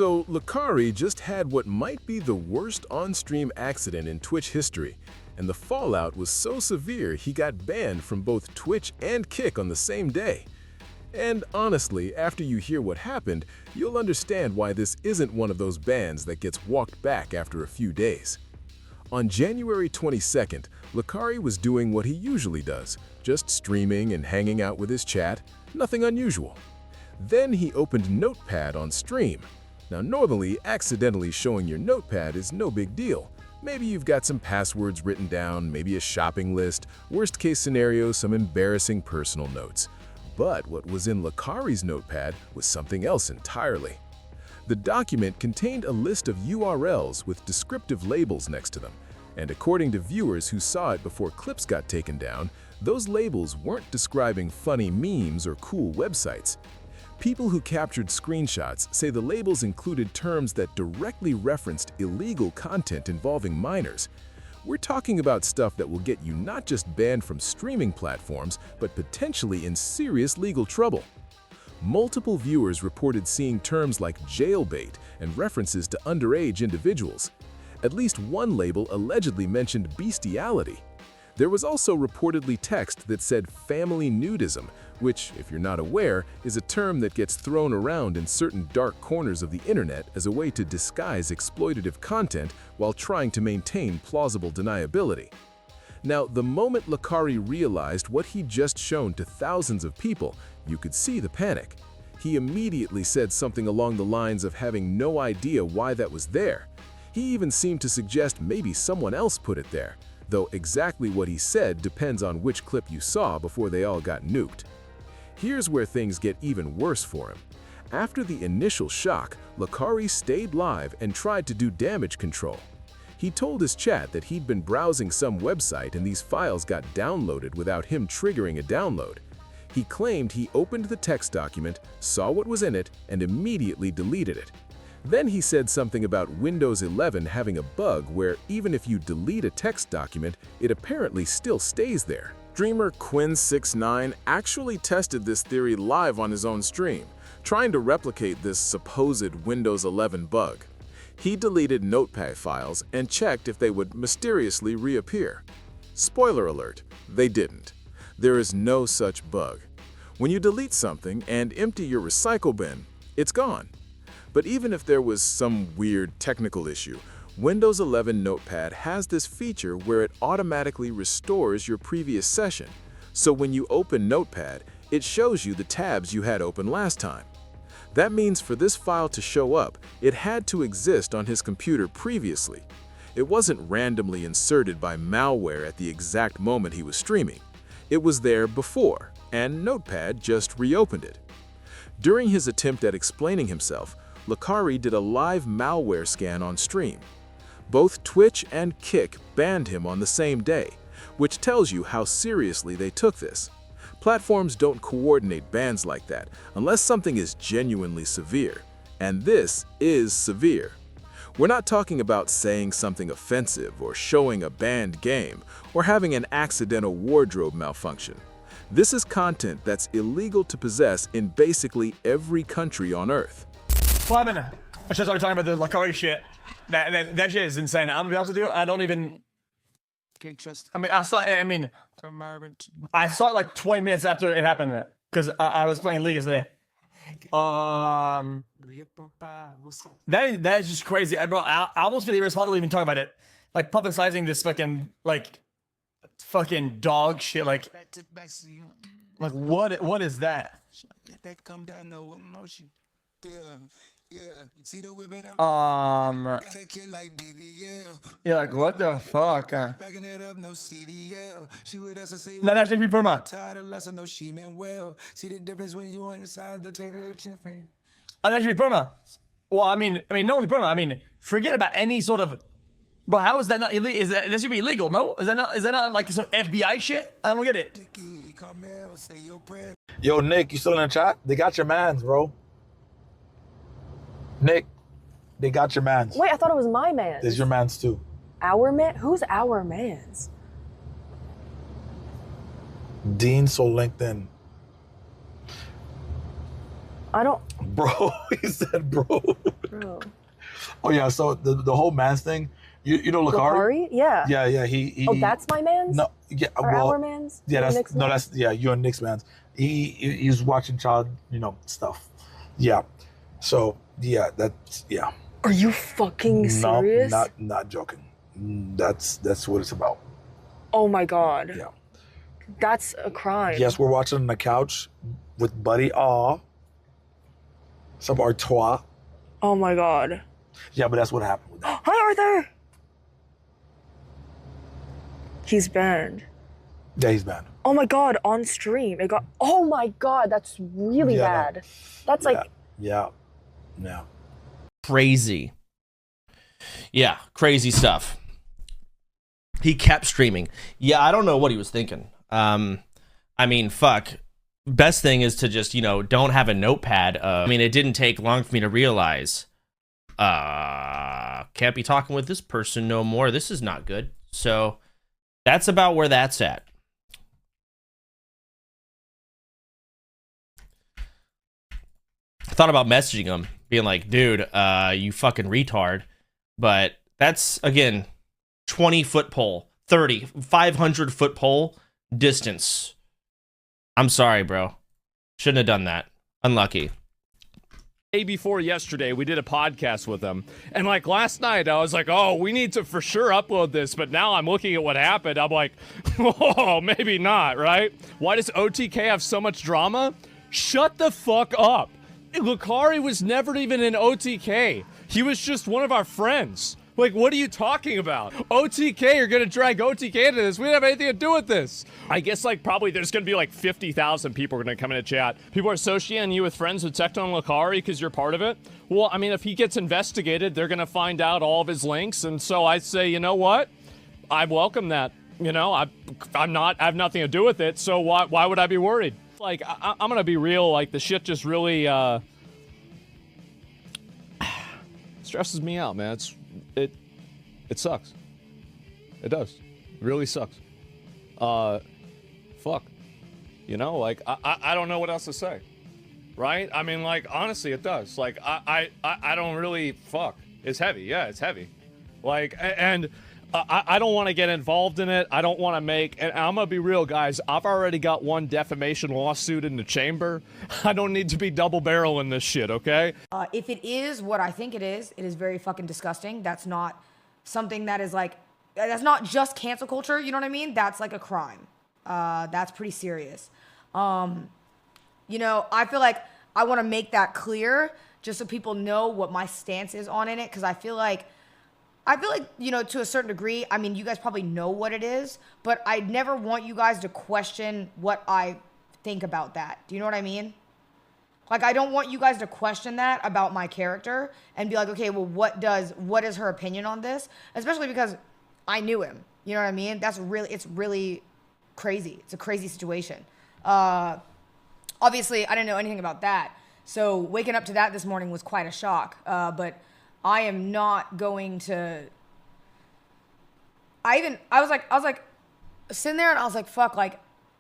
So, Lacari just had what might be the worst on-stream accident in Twitch history, and the fallout was so severe he got banned from both Twitch and Kick on the same day. And honestly, after you hear what happened, you'll understand why this isn't one of those bans that gets walked back after a few days. On January 22nd, Lacari was doing what he usually does, just streaming and hanging out with his chat, nothing unusual. Then he opened Notepad on stream. Now normally, accidentally showing your Notepad is no big deal. Maybe you've got some passwords written down, maybe a shopping list, worst case scenario, some embarrassing personal notes. But what was in Lacari's Notepad was something else entirely. The document contained a list of URLs with descriptive labels next to them, and according to viewers who saw it before clips got taken down, those labels weren't describing funny memes or cool websites. People who captured screenshots say the labels included terms that directly referenced illegal content involving minors. We're talking about stuff that will get you not just banned from streaming platforms, but potentially in serious legal trouble. Multiple viewers reported seeing terms like jailbait and references to underage individuals. At least one label allegedly mentioned bestiality. There was also reportedly text that said family nudism, which, if you're not aware, is a term that gets thrown around in certain dark corners of the internet as a way to disguise exploitative content while trying to maintain plausible deniability. Now, the moment Lacari realized what he'd just shown to thousands of people, you could see the panic. He immediately said something along the lines of having no idea why that was there. He even seemed to suggest maybe someone else put it there, though exactly what he said depends on which clip you saw before they all got nuked. Here's where things get even worse for him. After the initial shock, Lacari stayed live and tried to do damage control. He told his chat that he'd been browsing some website and these files got downloaded without him triggering a download. He claimed he opened the text document, saw what was in it, and immediately deleted it. Then he said something about Windows 11 having a bug where even if you delete a text document, it apparently still stays there. Streamer Quinn69 actually tested this theory live on his own stream, trying to replicate this supposed Windows 11 bug. He deleted Notepad files and checked if they would mysteriously reappear. Spoiler alert, they didn't. There is no such bug. When you delete something and empty your recycle bin, it's gone. But even if there was some weird technical issue, Windows 11 Notepad has this feature where it automatically restores your previous session. So when you open Notepad, it shows you the tabs you had open last time. That means for this file to show up, it had to exist on his computer previously. It wasn't randomly inserted by malware at the exact moment he was streaming. It was there before, and Notepad just reopened it. During his attempt at explaining himself, Lacari did a live malware scan on stream. Both Twitch and Kick banned him on the same day, which tells you how seriously they took this. Platforms don't coordinate bans like that unless something is genuinely severe, and this is severe. We're not talking about saying something offensive or showing a banned game or having an accidental wardrobe malfunction. This is content that's illegal to possess in basically every country on Earth. Well, I mean, I just started talking about the Lacari shit. That shit is insane. I'm gonna be honest with you, I don't even. I saw it like 20 minutes after it happened, because I was playing League yesterday. That is just crazy. I almost feel irresponsible even talking about it. Like publicizing this fucking dog shit. Like what is that? Yeah, like what the fuck? No, that's just Burma. Oh, that's Burma. Well, I mean, not only Burma. I mean, forget about any sort of. Bro, how is that not illegal? That should be illegal, no? Is that not like some FBI shit? I don't get it. Yo, Nick, you still in the chat? They got your mans, bro. Nick, they got your mans. Wait, I thought it was my mans. There's your mans too. Our man? Who's our mans? Dean so LinkedIn. I don't. Bro, he said, bro. Bro. Oh yeah, so the whole man's thing. You know Lacari? Lacari? Yeah. Yeah. He. Oh, that's my man's? No. Yeah. Or Well. our man's? Yeah. You and That's Nick's no. man's? That's yeah. You and Nick's man's. He's watching child. Stuff. Yeah. So yeah. That's yeah. Are you fucking No, serious? not joking. That's what it's about. Oh my god. Yeah. That's a crime. Yes, we're watching on the couch with Buddy Aw. Some Artois. Oh my god. Yeah, but that's what happened with that. Hi, Arthur! He's banned. Yeah, he's banned. Oh my god, on stream. It got. Oh my god, that's really Yeah, no. bad. That's like. Yeah. Crazy. Yeah, crazy stuff. He kept streaming. Yeah, I don't know what he was thinking. I mean, fuck. Best thing is to just, don't have a notepad. I mean, it didn't take long for me to realize, can't be talking with this person no more. This is not good. So that's about where that's at. I thought about messaging him, being like, dude, you fucking retard. But that's, again, 20-foot pole, 30, 500-foot pole distance. I'm sorry, bro. Shouldn't have done that. Unlucky. Day before yesterday, we did a podcast with them. And like last night, I was like, oh, we need to for sure upload this. But now I'm looking at what happened. I'm like, oh, maybe not, right? Why does OTK have so much drama? Shut the fuck up. Lacari was never even in OTK. He was just one of our friends. Like, what are you talking about? OTK, you're gonna drag OTK into this. We didn't have anything to do with this. I guess, like, probably there's gonna be like 50,000 people are gonna come in a chat. People are associating you with friends with Tecton Lacari because you're part of it. Well, I mean, if he gets investigated, they're gonna find out all of his links. And so I say, you know what? I welcome that. I have nothing to do with it. So why would I be worried? Like, I'm gonna be real. Like, the shit just really stresses me out, man. It sucks. It does. It really sucks. Fuck. Like, I don't know what else to say. Right? I mean, like, honestly, it does. Like, I don't really, fuck. It's heavy. Yeah, it's heavy. Like, and I don't want to get involved in it. I don't want to and I'm going to be real, guys. I've already got one defamation lawsuit in the chamber. I don't need to be double barreling this shit, okay? If it is what I think it is very fucking disgusting. That's not something that is like, that's not just cancel culture, you know what I mean? That's like a crime. That's pretty serious. I feel like I want to make that clear just so people know what my stance is on it, because I feel like, to a certain degree, I mean, you guys probably know what it is, but I never want you guys to question what I think about that. Do you know what I mean? Like, I don't want you guys to question that about my character and be like, okay, well, what is her opinion on this? Especially because I knew him. You know what I mean? It's really crazy. It's a crazy situation. Obviously, I didn't know anything about that. So waking up to that this morning was quite a shock. But I am not going to. I was like, sitting there and I was like, fuck, like,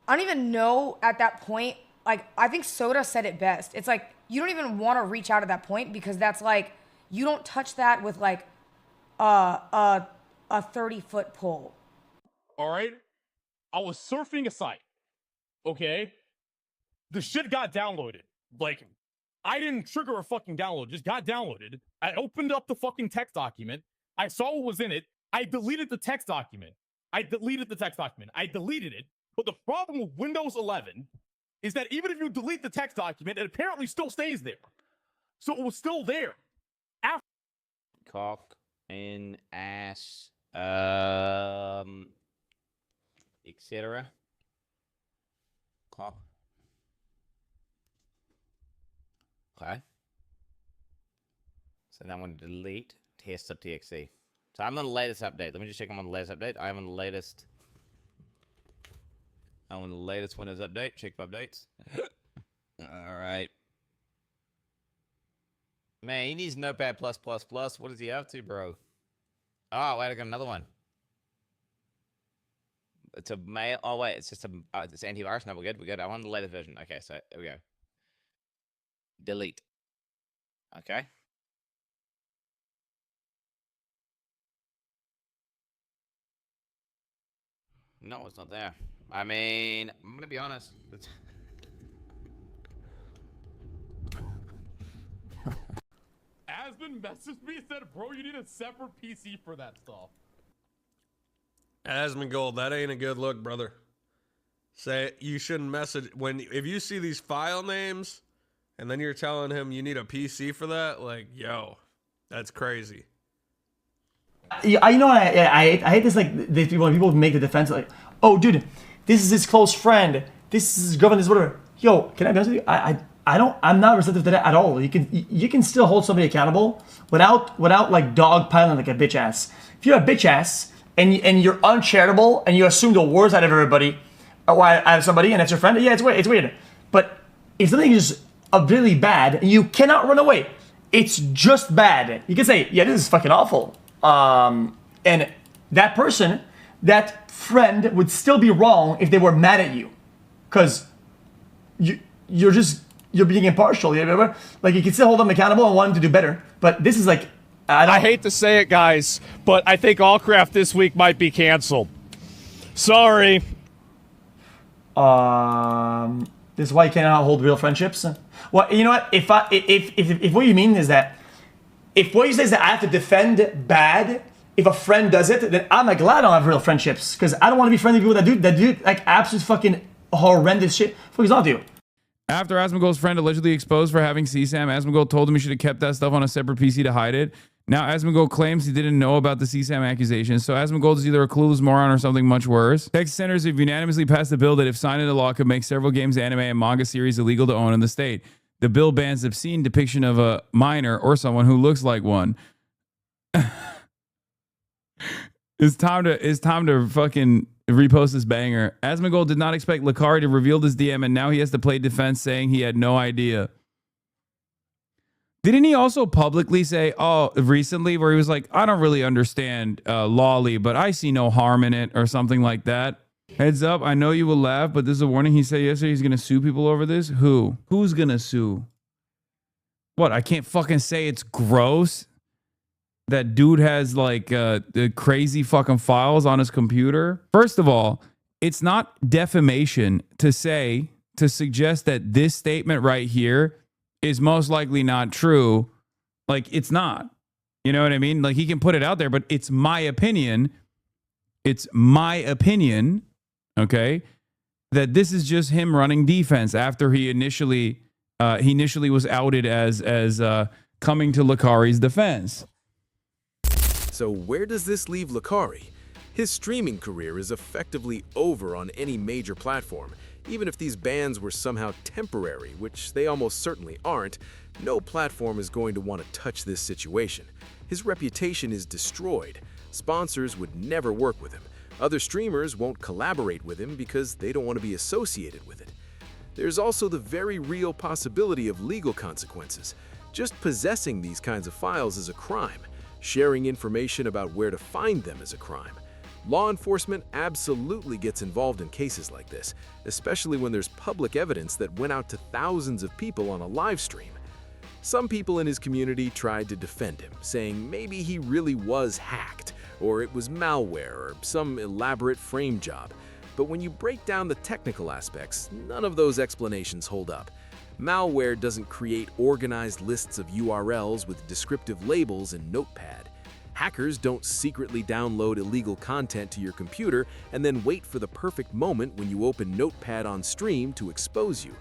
I don't even know at that point. Like, I think Soda said it best. It's like, you don't even want to reach out at that point, because that's like, you don't touch that with like a 30-foot pole. All right? I was surfing a site, okay? The shit got downloaded. Like, I didn't trigger a fucking download, just got downloaded. I opened up the fucking text document. I saw what was in it. I deleted the text document. I deleted it. But the problem with Windows 11 is that even if you delete the text document, it apparently still stays there. So it was still there. Cock and ass, etc. Cock. Okay. So now I'm going to delete test.txt. So I'm on the latest update. Let me just check I'm on the latest update. I'm on the latest Windows update. Check for updates. Alright. Man, he needs Notepad+++. What is he up to, bro? Oh, wait, I got another one. It's a mail. Oh, wait, it's just it's antivirus. No, we're good. I'm on the latest version. Okay, so there we go. delete. Okay. No, it's not there. I mean, I'm gonna be honest. Asmon messaged me and said, bro, you need a separate PC for that stuff. Asmongold, that ain't a good look, brother. Say you shouldn't message if you see these file names and then you're telling him you need a PC for that, like, yo, that's crazy. I you know I hate this, like these people when people make the defense like, oh dude, this is his close friend, this is his girlfriend, this is whatever. Yo, can I be honest with you? I'm not receptive to that at all. You can still hold somebody accountable without like dog piling like a bitch ass. If you're a bitch ass and you're uncharitable and you assume the worst out of everybody or out of somebody and that's your friend, yeah, it's weird. But if something is really bad, you cannot run away. It's just bad. You can say, yeah, this is fucking awful. And that person, that friend would still be wrong if they were mad at you. Because you're being impartial. You know? Like, you can still hold them accountable and want them to do better. But this is like, I hate to say it, guys, but I think Allcraft this week might be canceled. Sorry. This is why you cannot hold real friendships. Well, you know what? If what you mean is that, if what you say is that I have to defend bad, if a friend does it, then I'm like, glad I don't have real friendships because I don't want to be friendly with people that do like absolute fucking horrendous shit. For example, after Asmongold's friend allegedly exposed for having CSAM, Asmongold told him he should have kept that stuff on a separate PC to hide it. Now Asmongold claims he didn't know about the CSAM accusations, so Asmongold is either a clueless moron or something much worse. Texas senators have unanimously passed a bill that, if signed into law, could make several games, anime, and manga series illegal to own in the state. The bill bans obscene depiction of a minor or someone who looks like one. It's time to fucking repost this banger. Asmongold did not expect Lacari to reveal this DM, and now he has to play defense saying he had no idea. Didn't he also publicly say, recently, where he was like, I don't really understand Lolly, but I see no harm in it, or something like that? Heads up, I know you will laugh, but this is a warning. He said yesterday he's going to sue people over this. Who? Who's going to sue? What, I can't fucking say it's gross? That dude has like the crazy fucking files on his computer. First of all, it's not defamation to suggest that this statement right here is most likely not true. Like, it's not. You know what I mean? Like, he can put it out there, but it's my opinion. It's my opinion, okay, that this is just him running defense after he initially was outed as coming to Lacari's defense. So where does this leave Lacari? His streaming career is effectively over on any major platform. Even if these bans were somehow temporary, which they almost certainly aren't, no platform is going to want to touch this situation. His reputation is destroyed. Sponsors would never work with him. Other streamers won't collaborate with him because they don't want to be associated with it. There's also the very real possibility of legal consequences. Just possessing these kinds of files is a crime. Sharing information about where to find them is a crime. Law enforcement absolutely gets involved in cases like this, especially when there's public evidence that went out to thousands of people on a live stream. Some people in his community tried to defend him, saying maybe he really was hacked, or it was malware, or some elaborate frame job. But when you break down the technical aspects, none of those explanations hold up. Malware doesn't create organized lists of URLs with descriptive labels in Notepad. Hackers don't secretly download illegal content to your computer and then wait for the perfect moment when you open Notepad on stream to expose you.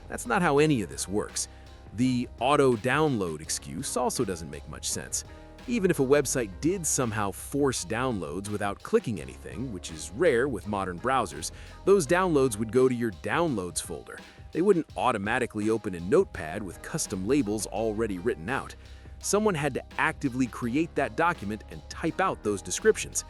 That's not how any of this works. The auto-download excuse also doesn't make much sense. Even if a website did somehow force downloads without clicking anything, which is rare with modern browsers, those downloads would go to your Downloads folder. They wouldn't automatically open in Notepad with custom labels already written out. Someone had to actively create that document and type out those descriptions.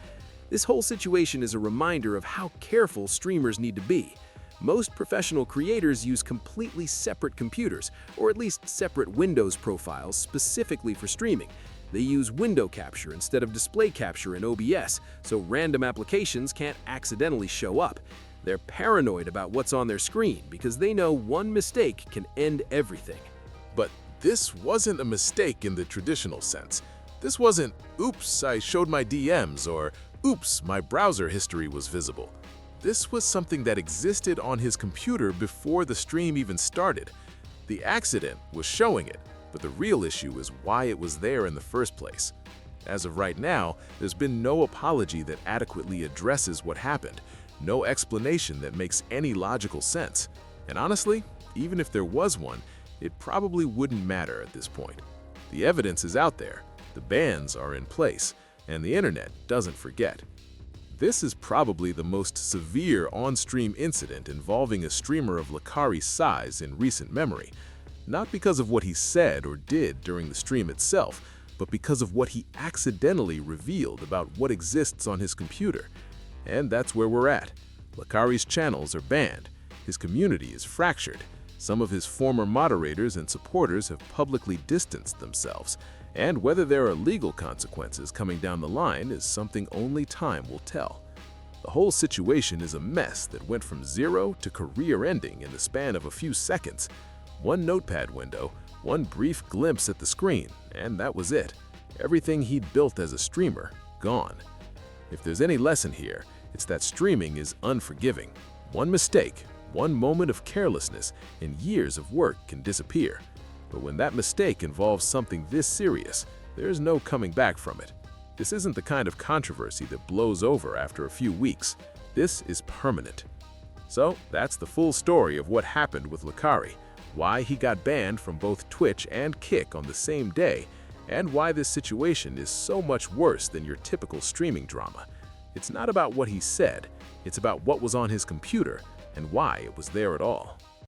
This whole situation is a reminder of how careful streamers need to be. Most professional creators use completely separate computers, or at least separate Windows profiles specifically for streaming. They use window capture instead of display capture in OBS, so random applications can't accidentally show up. They're paranoid about what's on their screen because they know one mistake can end everything. But this wasn't a mistake in the traditional sense. This wasn't, oops, I showed my DMs, or oops, my browser history was visible. This was something that existed on his computer before the stream even started. The accident was showing it, but the real issue is why it was there in the first place. As of right now, there's been no apology that adequately addresses what happened, no explanation that makes any logical sense. And honestly, even if there was one, it probably wouldn't matter at this point. The evidence is out there, the bans are in place, and the internet doesn't forget. This is probably the most severe on-stream incident involving a streamer of Lacari's size in recent memory, not because of what he said or did during the stream itself, but because of what he accidentally revealed about what exists on his computer. And that's where we're at. Lacari's channels are banned, his community is fractured, some of his former moderators and supporters have publicly distanced themselves, and whether there are legal consequences coming down the line is something only time will tell. The whole situation is a mess that went from zero to career-ending in the span of a few seconds. One Notepad window, one brief glimpse at the screen, and that was it. Everything he'd built as a streamer, gone. If there's any lesson here, it's that streaming is unforgiving. One mistake, one moment of carelessness, and years of work can disappear. But when that mistake involves something this serious, there's no coming back from it. This isn't the kind of controversy that blows over after a few weeks. This is permanent. So that's the full story of what happened with Lacari, why he got banned from both Twitch and Kick on the same day, and why this situation is so much worse than your typical streaming drama. It's not about what he said, it's about what was on his computer and why it was there at all.